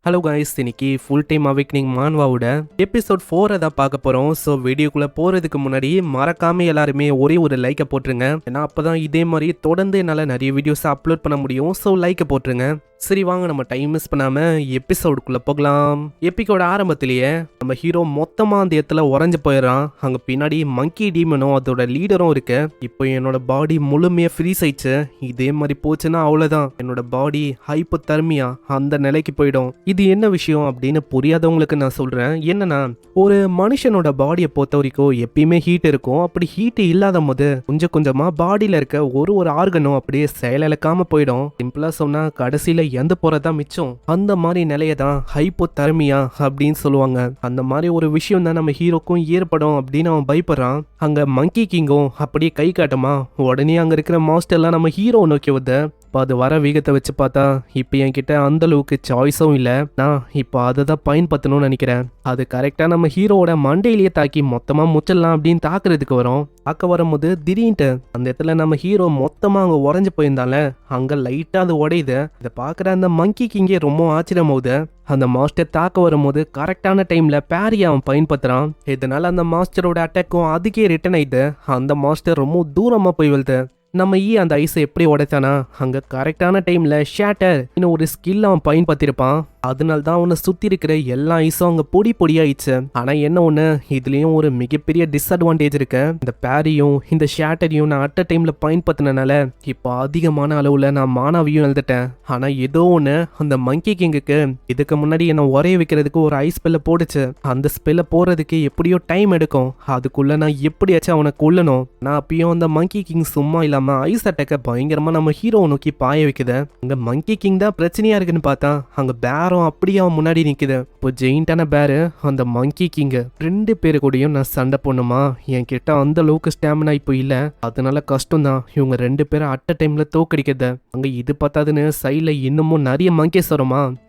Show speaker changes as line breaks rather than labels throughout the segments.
Hello guys, இன்னைக்கு full time awakening மான்வாவோட episode 4 தான் பார்க்க போகிறோம். ஸோ வீடியோக்குள்ளே போகிறதுக்கு முன்னாடி மறக்காம எல்லாருமே ஒரே ஒரு லைக்கை போட்டுருங்க. ஏன்னா அப்போ தான் இதே மாதிரி தொடர்ந்து என்னால் நிறைய வீடியோஸை அப்லோட் பண்ண முடியும். ஸோ லைக்கை போட்டுருங்க. சரி வாங்க, நம்ம டைம் மிஸ் பண்ணாமல் எபிசோடுக்குள்ளே போகலாம். எப்பிக்கோட ஆரம்பத்திலேயே நம்ம ஹீரோ மொத்தமாக அந்த இடத்துல உறைஞ்சு போயிடறான். அங்கே பின்னாடி மங்கி டீமனும் அதோட லீடரும் இருக்கு. இப்போ என்னோட பாடி முழுமையாக ஃப்ரீஸ் ஆயிடுச்சு. இதே மாதிரி போச்சுன்னா அவ்வளோதான், என்னோட பாடி ஹைப்போ தர்மியா அந்த நிலைக்கு போயிடும். இது என்ன விஷயம் அப்படின்னு புரியாதவங்களுக்கு நான் சொல்கிறேன். என்னன்னா, ஒரு மனுஷனோட பாடியை பொறுத்த வரைக்கும் எப்பயுமே ஹீட் இருக்கும். அப்படி ஹீட் இல்லாத போது கொஞ்சம் கொஞ்சமாக பாடியில் இருக்க ஒரு ஆர்கனும் அப்படியே செயலிழக்காம போயிடும். சிம்பிளாக சொன்னால் கடைசியில் எந்த போறதான் மிச்சம். அந்த மாதிரி நிலையை தான் ஹைப்போ தர்மியா அப்படின்னு சொல்லுவாங்க. அந்த மாதிரி ஒரு விஷயம் தான் நம்ம ஹீரோக்கும் ஏற்படும் அப்படின்னு அவன் பயப்படுறான். அங்க மங்கி கிங்கும் அப்படியே கை காட்டுமா, உடனே அங்க இருக்கிற மாஸ்டர்லாம் நம்ம ஹீரோ நோக்கி வந்து அது வர வேகத்தை வச்சு பார்த்தா இப்போ என்கிட்ட அந்த அளவுக்கு சாய்ஸும் இல்லை. நான் இப்போ அதை தான் பயன்படுத்தணும்னு நினைக்கிறேன். அது கரெக்டாக நம்ம ஹீரோவோட மண்டையிலேயே தாக்கி மொத்தமாக முச்சிடலாம் அப்படின்னு தாக்குறதுக்கு வரும். தாக்க வரும்போது திடீர்னு அந்த இடத்துல நம்ம ஹீரோ மொத்தமாக அங்கே உறைஞ்சு போயிருந்தால அங்கே லைட்டாக அது உடையுது. இதை பார்க்குற அந்த மங்கி கிங்கே ரொம்ப ஆச்சரியமாகுது. அந்த மாஸ்டர் தாக்க வரும்போது கரெக்டான டைம்ல பேரியை அவன் பயன்படுத்துறான். இதனால அந்த மாஸ்டரோட அட்டாக்கும் அதுக்கே ரிட்டர்ன் ஆயிடுது. அந்த மாஸ்டர் ரொம்ப தூரமா போய் வருது. நம்ம அந்த ஐஸை எப்படி உடைத்தானா, அங்க கரெக்டான டைம்ல ஷேட்டர் இன்னும் ஒரு ஸ்கில் அவன் பயன்படுத்தியிருப்பான். அதனால தான் அவனை சுத்தி இருக்கிற எல்லா ஐஸும் அங்க பொடி பொடியாயிடுச்சு. ஆனா என்ன ஒண்ணு, இதுலயும் ஒரு மிகப்பெரிய டிஸ்அட்வான்டேஜ் இருக்கு. இந்த பேரியும் இந்த ஷேட்டரையும் நான் அட் டைம்ல பயன்படுத்தினால இப்போ அதிகமான அளவுல நான் மானாவையும் எழுதிட்டேன். ஆனா ஏதோ ஒண்ணு, அந்த மங்கி கிங்குக்கு இதுக்கு முன்னாடி என்ன உரைய வைக்கிறதுக்கு ஒரு ஐஸ் ஸ்பெல்ல போடுச்சு. அந்த ஸ்பெல்ல போறதுக்கு எப்படியோ டைம் எடுக்கும். அதுக்குள்ள நான் எப்படியாச்சும் அவனை கொல்லணும். நான் அப்பயும் அந்த மங்கி கிங் சும்மா இல்லாம ஐஸ் அட்டாக்க பயங்கரமா நம்ம ஹீரோவை நோக்கி பாய வைக்குது. அங்க மங்கி கிங் தான் பிரச்சனையா இருக்குன்னு பார்த்தா அங்க பேரும் அப்படியே அவன் முன்னாடி நிக்குது. இப்போ ஜெயிண்டான பேரு அந்த மங்கி கிங் ரெண்டு பேரு கூடயும் நான் சண்டை பண்ணுமா, என்கிட்ட அந்த அளவுக்கு ஸ்டாமினா இப்போ இல்ல. அதனால கஷ்டம் தான் இவங்க ரெண்டு பேரும் அட் டைம்ல தோக்கடிக்கிறது. அங்க இது பார்த்தாதுன்னு சைட்ல இன்னமும் நிறைய மங்கேஸ் வருமா.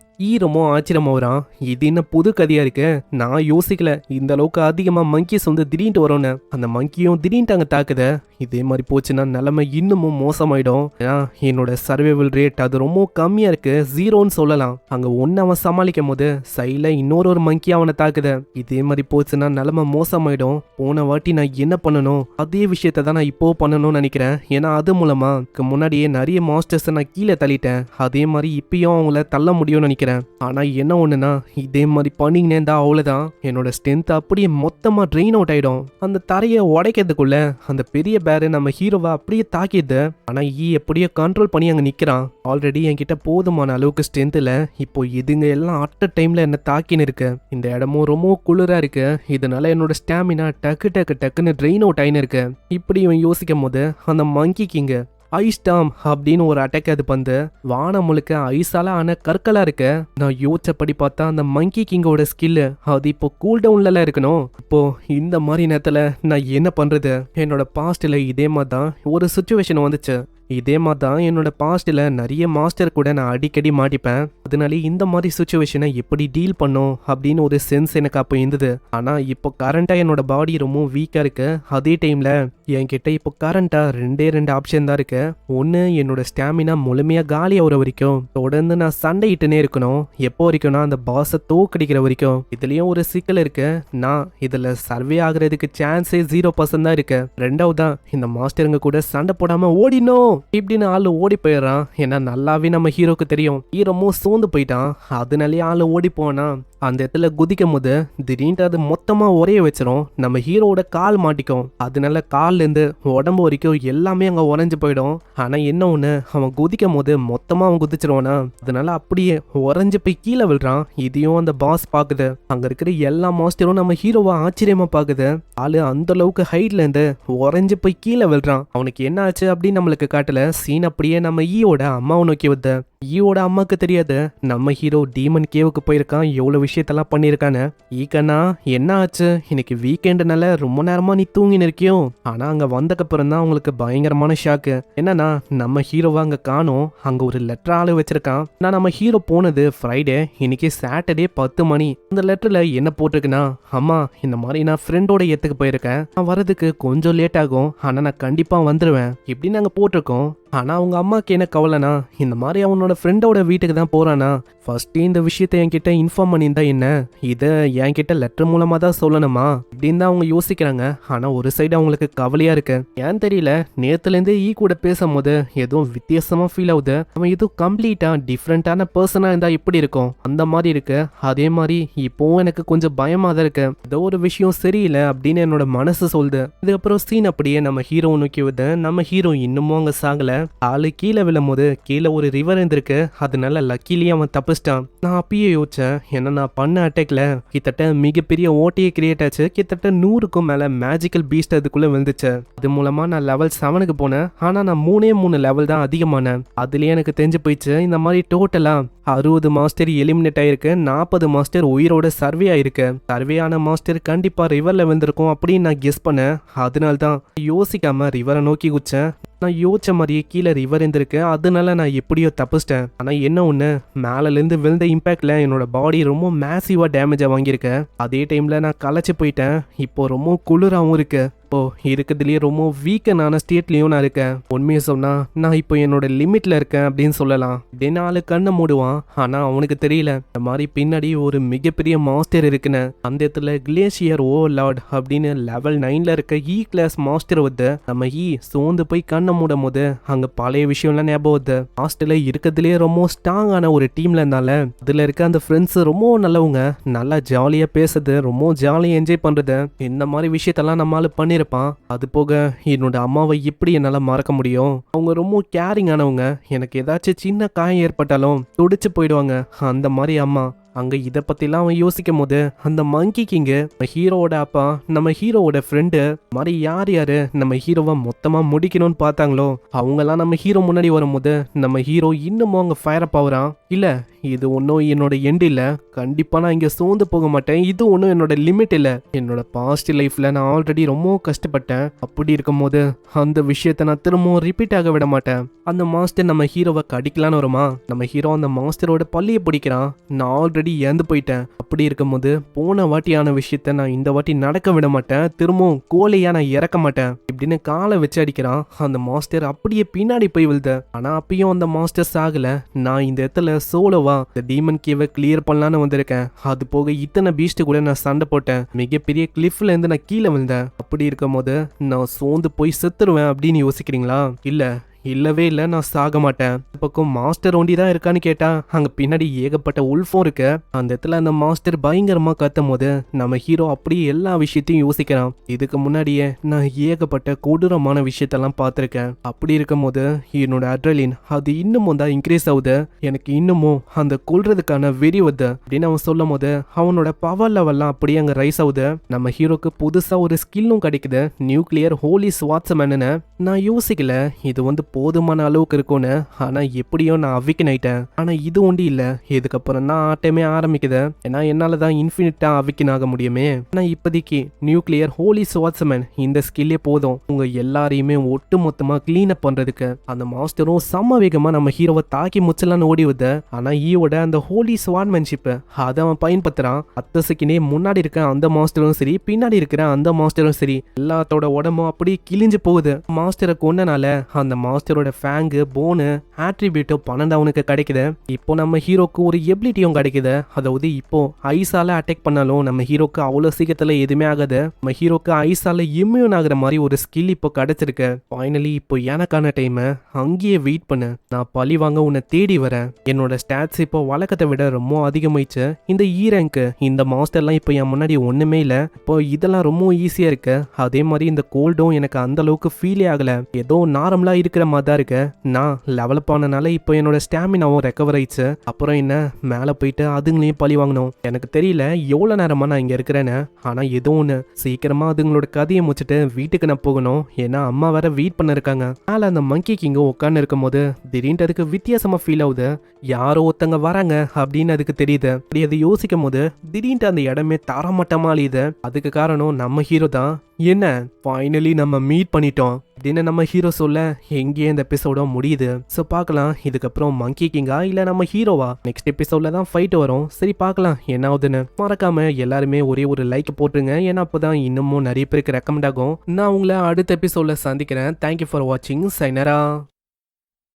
ஈரமோ ஆச்சரியமா வரான். இது என்ன புது கதையா இருக்கு, நான் யோசிக்கல இந்த அளவுக்கு அதிகமா மங்கிஸ் வந்து திடீர்னு வரும்னு. அந்த மங்கியும் திடீர்னு அங்க தாக்குத. இதே மாதிரி போச்சுன்னா நிலைமை இன்னமும் மோசமாயிடும். ஏன்னா என்னோட சர்வைவல் ரேட் அது ரொம்ப கம்மியா இருக்கு, 0ன்னு சொல்லலாம். அங்க ஒன்னு அவன் சமாளிக்கும் போது சைட்ல இன்னொரு மங்கி அவனை தாக்குத. இதே மாதிரி போச்சுன்னா நிலைமை மோசமாயிடும். போன வாட்டி நான் என்ன பண்ணணும் அதே விஷயத்த தான் நான் இப்போ பண்ணணும்னு நினைக்கிறேன். ஏன்னா அது மூலமா முன்னாடியே நிறைய மாஸ்டர்ஸ் நான் கீழே தள்ளிட்டேன். அதே மாதிரி இப்பயும் அவங்கள தள்ள முடியும்னு நினைக்கிறேன். ஆனா என்ன ஒண்ணுனா, இதே மாதிரி பண்ணிங்கன்னே தான் அவ்வளவுதான், என்னோட ஸ்ட்ரென்த் அப்படியே மொத்தமா ட்ரெயின் அவுட் ஆயிடும். அந்த தரையை உடைக்கிறதுக்குள்ள அந்த பெரிய பேரு நம்ம ஹீரோவை அப்படியே தாக்கிது. ஆனா எப்படியோ கண்ட்ரோல் பண்ணி அங்க நிக்கிறான். ஆல்ரெடி என்கிட்ட போதுமான அளவுக்கு ஸ்ட்ரென்த் இல்ல. இப்போ இதுங்க எல்லாம் அட் டைம்ல என்ன தாக்கின்னு இருக்கு. இந்த இடமும் ரொம்ப குளிரா இருக்கு. இதனால என்னோட ஸ்டாமினா டக்குன்னு ட்ரெயின் அவுட் ஆயின்னு இருக்கு. இப்படி இவன் யோசிக்கும் போது அந்த மங்கி கிங் ஐஸ் டாம் அப்படின்னு ஒரு அட்டாக் அது பந்து வானம் முழுக்க ஐஸால ஆன கற்களா இருக்க. நான் யோசிச்சபடி பார்த்தா அந்த மங்கி கிங்கோட ஸ்கில் அது இப்போ கூல் டவுன்ல இருக்கணும். இப்போ இந்த மாதிரி நேரத்துல நான் என்ன பண்றது, என்னோட பாஸ்ட்ல இதே மாதிரி தான் ஒரு சுச்சுவேஷன் வந்துச்சு. இதே மாதிரி தான் என்னோட பாஸ்டில் நிறைய மாஸ்டர் கூட நான் அடிக்கடி மாட்டிப்பேன். அதனால இந்த மாதிரி சுச்சுவேஷனை எப்படி டீல் பண்ணும் அப்படின்னு ஒரு சென்ஸ் எனக்கு அப்போ இருந்தது. ஆனால் இப்போ கரண்டாக என்னோட பாடி ரொம்ப வீக்காக இருக்கு. அதே டைமில் என்கிட்ட இப்போ கரண்டாக ரெண்டு ஆப்ஷன் தான் இருக்கு. ஒன்று, என்னோட ஸ்டாமினா முழுமையாக காலி ஆகிற வரைக்கும் தொடர்ந்து நான் சண்டையிட்டுனே இருக்கணும். எப்போ வரைக்கும்னா அந்த பாஸை தோக்கடிக்கிற வரைக்கும். இதுலேயும் ஒரு சிக்கல் இருக்கு, நான் இதில் சர்வே ஆகுறதுக்கு சான்ஸே 0% தான் இருக்கு. ரெண்டாவதா, இந்த மாஸ்டருங்க கூட சண்டை போடாமல் ஓடினோம் இப்படின்னு ஆளு ஓடி போயிடறான். ஏன்னா நல்லாவே நம்ம ஹீரோக்கு தெரியும் ஹீரோமும் சோர்ந்து போயிட்டான். அதனாலே ஆளு ஓடி போனா அந்த இடத்துல குதிக்கும் போது திடீர்னு அது மொத்தமா உரைய வச்சிரும். நம்ம ஹீரோவோட கால் மாட்டிக்கும். அதனால கால்ல இருந்து உடம்பு வரைக்கும் எல்லாமே அங்க உறைஞ்சு போயிடும். ஆனா என்ன ஒண்ணு, அவன் குதிக்கும் போது மொத்தமா அவன் குதிச்சிருவானா. அதனால அப்படியே உறைஞ்சு போய் கீழே விழுறான். இதையும் அந்த பாஸ் பாக்குது. அங்க இருக்கிற எல்லா மாஸ்டரும் நம்ம ஹீரோவை ஆச்சரியமா பாக்குது. ஆளு அந்த அளவுக்கு ஹைட்ல இருந்து உறைஞ்சு போய் கீழே விழுறான். அவனுக்கு என்ன ஆச்சு அப்படின்னு நம்மளுக்கு காட்டல. சீன் அப்படியே நம்ம ஈயோட அம்மாவை நோக்கி வந்து ஈயோட அம்மாக்கு தெரியாது நம்ம ஹீரோ டீமன் கேவுக்கு போயிருக்கான், எவ்வளவு விஷயத்தெல்லாம் பண்ணியிருக்கானு. ஈக்கண்ணா என்ன ஆச்சு, இன்னைக்கு வீக்கெண்டுனால ரொம்ப நேரமா நீ தூங்கின்னு இருக்கியோ. ஆனா அங்க வந்தக்கப்புறம் தான் அவங்களுக்கு பயங்கரமான ஷாக்கு. என்னன்னா, நம்ம ஹீரோவை அங்க காணோம். அங்க ஒரு லெட்டர் ஆளு வச்சிருக்கான். நான் நம்ம ஹீரோ போனது ஃப்ரைடே, இன்னைக்கு சாட்டர்டே 10 மணி. அந்த லெட்டர்ல என்ன போட்டிருக்குன்னா, அம்மா இந்த மாதிரி நான் ஃப்ரெண்டோட இடத்துக்கு போயிருக்கேன், நான் வரதுக்கு கொஞ்சம் லேட் ஆகும், ஆனா நான் கண்டிப்பா வந்துருவேன் இப்படின்னு நாங்க போட்டிருக்கோம். ஆனா அவங்க அம்மாக்கு என்ன கவலைனா இந்த மாதிரி அவனோட ஃப்ரெண்டோட வீட்டுக்கு தான் போறானா, ஃபர்ஸ்ட் இந்த விஷயத்தை என்கிட்ட இன்ஃபார்ம் பண்ணியிருந்தா என்ன, இதை என்கிட்ட லெட்டர் மூலமா தான் சொல்லணுமா இப்படின்னு தான் அவங்க யோசிக்கிறாங்க. ஆனா ஒரு சைடு அவங்களுக்கு கவலையா இருக்கு. ஏன் தெரியல, நேத்துலேருந்து கூட பேசும்போது ஏதோ வித்தியாசமா ஃபீல் ஆகுது. அவன் ஏதோ கம்ப்ளீட்டா டிஃப்ரெண்டான பர்சனா இருந்தா எப்படி இருக்கும் அந்த மாதிரி இருக்கு. அதே மாதிரி இப்போவும் எனக்கு கொஞ்சம் பயமா தான் இருக்கு. ஏதோ ஒரு விஷயம் சரியில்லை அப்படின்னு என்னோட மனசு சொல்லுது. இதுக்கப்புறம் சீன் அப்படியே நம்ம ஹீரோ நோக்கி வருது. நம்ம ஹீரோ இன்னமும் அங்க சாகல. ஆளு கீழே விழும் போது கீழே ஒரு ரிவர் இருந்திருக்கு. அதனால லக்கிலேயே அவன் தப்பிச்சிட்டான். நான் அப்பயே யோசிச்சேன், என்ன நான் பண்ண அட்டாக்ல கிட்டத்தட்ட மிகப்பெரிய ஓட்டையை கிரியேட் ஆச்சு. கிட்டத்தட்ட 100க்கும் மேல மேஜிக்கல் பீஸ்ட் அதுக்குள்ள விழுந்துச்சு. அது மூலமா நான் லெவல் 7க்கு போனேன். ஆனா நான் 3 லெவல் தான் அதிகமானேன். அதுலயே எனக்கு தெரிஞ்சு போயிடுச்சு இந்த மாதிரி டோட்டலா 60 மாஸ்டர் எலிமினேட் ஆயிருக்கு, 40 மாஸ்டர் உயிரோட சர்வே ஆயிருக்கு. சர்வே ஆன மாஸ்டர் கண்டிப்பா ரிவர்ல வந்திருக்கும் அப்படின்னு நான் கெஸ் பண்ணேன். அதனால தான் யோசிக்காம ரிவரை நோக்கி குச்சேன். நான் யோசிச்ச மாதிரியே கீழே ரிவர் இருந்திருக்கு. அதனால நான் எப்படியோ தப்பிச்சிட்டேன். ஆனா என்ன ஒண்ணு, மேல இருந்து விழுந்த இம்பாக்ட்ல என்னோட பாடி ரொம்ப மேசிவா டேமேஜா வாங்கியிருக்கேன். அதே டைம்ல நான் களைச்சு போயிட்டேன். இப்போ ரொம்ப குளிராகவும் இருக்கு. இப்போ இருக்கிறதுலயே ரொம்ப வீக்கனான ஸ்டேட்லயும் நான் இருக்கேன். உண்மையை சொன்னா நான் இப்போ என்னோட லிமிட்ல இருக்கேன் அப்படின்னு சொல்லலாம். இப்படின்னு ஆளு கண்ணை மூடுவான். ஆனா அவனுக்கு தெரியல இந்த மாதிரி பின்னாடி ஒரு மிகப்பெரிய மாஸ்டர் இருக்குன்னு. அந்த இடத்துல கிளேசியர் ஓ லார்ட் அப்படின்னு லெவல் 9ல இருக்க கிளாஸ் மாஸ்டர் வந்து நம்ம சோர்ந்து போய் கண்ணை மூடும் போது அங்க பழைய விஷயம்லாம் ஞாபகம் வருது. ஹாஸ்டல்ல இருக்கிறதுலயே ரொம்ப ஸ்ட்ராங்கான ஒரு டீம்ல இருந்தால அதுல இருக்க அந்த ஃப்ரெண்ட்ஸ் ரொம்ப நல்லவங்க, நல்லா ஜாலியா பேசுறது, ரொம்ப ஜாலியா என்ஜாய் பண்றது, இந்த மாதிரி விஷயத்தெல்லாம் நம்மளால பண்ணிருப்பான். அது போக என்னோட அம்மாவை எப்படி என்னால மறக்க முடியும்? அவங்க ரொம்ப கேரிங் ஆனவங்க. எனக்கு ஏதாச்சும் சின்ன காயம் ஏற்பட்டாலும் துடிச்சு போயிடுவாங்க. அந்த மாதிரி அம்மா. அங்க இதை பத்திலாம் அவன் யோசிக்கும் போது அந்த மங்கி கிங்கு ஹீரோவோட அப்பா, நம்ம ஹீரோவோட ஃப்ரெண்டு மாதிரி யார் யாரு நம்ம ஹீரோவை மொத்தமா முடிக்கணும்னு பார்த்தாங்களோ அவங்கெல்லாம் நம்ம ஹீரோ முன்னாடி வரும்போது நம்ம ஹீரோ இன்னமும் அங்க ஃபயர் அப் ஆகுறான். இல்ல இது ஒன்றும் என்னோட எண்ட் இல்லை, கண்டிப்பா நான் இங்க சோர்ந்து போக மாட்டேன். இது ஒன்றும் என்னோட லிமிட் இல்லை. என்னோட பாஸ்ட் லைஃப்ல நான் ஆல்ரெடி ரொம்ப கஷ்டப்பட்டேன். அப்படி இருக்கும் போது அந்த விஷயத்த நான் திரும்பவும் ரிப்பீட் ஆக விட மாட்டேன். அந்த மாஸ்டர் நம்ம ஹீரோவை கடிக்கலான்னு வருமா, நம்ம ஹீரோ அந்த மாஸ்டரோட பள்ளியை பிடிக்கிறான். நான் ஆல்ரெடி இறந்து போயிட்டேன். அப்படி இருக்கும்போது போன வாட்டியான விஷயத்த நான் இந்த வாட்டி நடக்க விட மாட்டேன். திரும்பவும் கோலையா நான் இறக்க மாட்டேன் இப்படின்னு காலை வச்சு அடிக்கிறான். அந்த மாஸ்டர் அப்படியே பின்னாடி போய் விழுத. ஆனா அப்பயும் அந்த மாஸ்டர் சாகல. நான் இந்த இடத்துல சோலோவா இந்த டீமன் கேவை கிளியர் பண்ணலான்னு வந்திருக்கேன். அது போக இத்தனை பீஸ்ட் கூட நான் சண்டை போட்டேன். மிகப்பெரிய கிளிஃப்ல இருந்து நான் கீழே விழுந்தேன். அப்படி இருக்கும் போது நான் சோர்ந்து போய் செத்துருவேன் அப்படின்னு யோசிக்கிறீங்களா? இல்ல, இல்லவே இல்லை, நான் சாக மாட்டேன். பக்கம் மாஸ்டர் ஒண்டி தான் இருக்கான்னு கேட்டா அங்க பின்னாடி ஏகப்பட்ட உல்ஃபும் இருக்கு. அந்த இடத்துல அந்த மாஸ்டர் பயங்கரமா கத்தும் போது நம்ம ஹீரோ அப்படியே எல்லா விஷயத்தையும் யோசிக்கிறான். இதுக்கு முன்னாடியே நான் ஏகப்பட்ட கொடூரமான விஷயத்தெல்லாம் பார்த்துருக்கேன். அப்படி இருக்கும் போது என்னோட அட்ரலின் அது இன்னமும் தான் இன்க்ரீஸ் ஆகுது. எனக்கு இன்னமும் அந்த கொல்றதுக்கான வெறி வருது அப்படின்னு அவன் சொல்லும் போது அவனோட பவர் லெவல்லாம் அப்படியே அங்க ரைஸ் ஆகுது. நம்ம ஹீரோக்கு புதுசா ஒரு ஸ்கில்லும் கிடைக்குது, நியூக்ளியர் ஹோலி ஸ்வாட்ஸ்மேன்னு. நான் யோசிக்கல இது வந்து போதுமான அளவுக்கு இருக்கும்னு. ஆனா எப்படியோ நான் அவிக்கன் ஆயிட்டேன். ஆனா இது ஒண்டி இல்ல, இதுக்கப்புறம் தான் ஆட்டமே ஆரம்பிக்குது. ஏன்னா என்னாலதான் இன்ஃபினிட்டா அவிக்கன் ஆக முடியுமே. ஆனா இப்போதைக்கு நியூக்ளியர் ஹோலி ஸ்வாட்ஸ்மேன் இந்த ஸ்கில்லே போதும் உங்க எல்லாரையுமே ஒட்டு மொத்தமா கிளீன் அப் பண்றதுக்கு. அந்த மாஸ்டரும் செம்ம வேகமா நம்ம ஹீரோவை தாக்கி முச்சலான்னு ஓடி வருது. ஆனா ஈயோட அந்த ஹோலி ஸ்வாட்மேன்ஷிப் அதை அவன் பயன்படுத்துறான். அத்தசுக்கினே முன்னாடி இருக்க அந்த மாஸ்டரும் சரி, பின்னாடி இருக்கிற அந்த மாஸ்டரும் சரி, எல்லாத்தோட உடம்பும் அப்படி கிழிஞ்சு போகுது. மாஸ்டரை கொண்டனால அந்த மாஸ்டரோட ஃபேங்கு, போனு, ஆட்ரிபியூட்டும் 12 கிடைக்குது. இப்போ நம்ம ஹீரோக்கு ஒரு எபிலிட்டியும் கிடைக்குது. அதாவது இப்போ ஐஸால அட்டாக் பண்ணாலும் நம்ம ஹீரோக்கு அவ்வளவு சீக்கிரத்துல எதுவுமே ஆகாது. நம்ம ஹீரோக்கு ஐஸால இம்யூன் ஆகுற மாதிரி ஒரு ஸ்கில் இப்போ கிடைச்சிருக்கு. ஃபைனலி இப்போ எனக்கான டைம். அங்கேயே வெயிட் பண்ணு, நான் பழி வாங்க உன்னை தேடி வரேன். என்னோட ஸ்டாட்ஸ் இப்போ வழக்கத்தை விட ரொம்ப அதிகமாயிடுச்சு. இந்த ரேங்க் இந்த மாஸ்டர்லாம் இப்போ என் முன்னாடி ஒண்ணுமே இல்லை. இப்போ இதெல்லாம் ரொம்ப ஈஸியா இருக்கு. அதே மாதிரி இந்த கோல்டும் எனக்கு அந்த அளவுக்கு ஃபீலே ஆகல. ஏதோ நார்மலா இருக்கிற மாதிரி தான் இருக்கு. நான் லெவலப் ஆனனால இப்போ என்னோட ஸ்டாமினாவும் ரெக்கவர் ஆயிடுச்சு. அப்புறம் என்ன, மேலே போயிட்டு அதுங்களையும் பழி வாங்கணும். எனக்கு தெரியல எவ்வளோ நேரமா நான் இங்கே இருக்கிறேன்னு. ஆனால் ஏதோ ஒன்று, சீக்கிரமா அதுங்களோட கதையை முடிச்சுட்டு வீட்டுக்கு நான் போகணும். ஏன்னா அம்மா வேற வெயிட் பண்ண இருக்காங்க. மேலே அந்த மங்கி கிங்கும் உட்காந்து இருக்கும் போது திடீர்னு அதுக்கு வித்தியாசமா ஃபீல் ஆகுது. யாரோ ஒருத்தங்க வராங்க அப்படின்னு அதுக்கு தெரியுது. அப்படி அதை யோசிக்கும் போது திடீர்னு அந்த இடமே தரமட்டமா அழியுது. அதுக்கு காரணம் நம்ம ஹீரோ தான். என்ன, ஃபைனலி நம்ம மீட் பண்ணிட்டோம் அப்படின்னு நம்ம ஹீரோ சொல்ல எங்கேயே இந்த எபிசோட முடியுது. ஸோ பார்க்கலாம் இதுக்கப்புறம் மங்கி கிங்கா இல்லை நம்ம ஹீரோவா. நெக்ஸ்ட் எபிசோட்ல தான் ஃபைட் வரும். சரி பார்க்கலாம் என்ன ஆகுதுன்னு. மறக்காம எல்லாருமே ஒரே ஒரு லைக் போட்டுருங்க. ஏன்னா அப்போதான் இன்னமும் நிறைய பேருக்கு ரெக்கமெண்ட் ஆகும். நான் உங்களை அடுத்த எபிசோட்ல சந்திக்கிறேன். தேங்க்யூ ஃபார் வாட்சிங். சைனரா.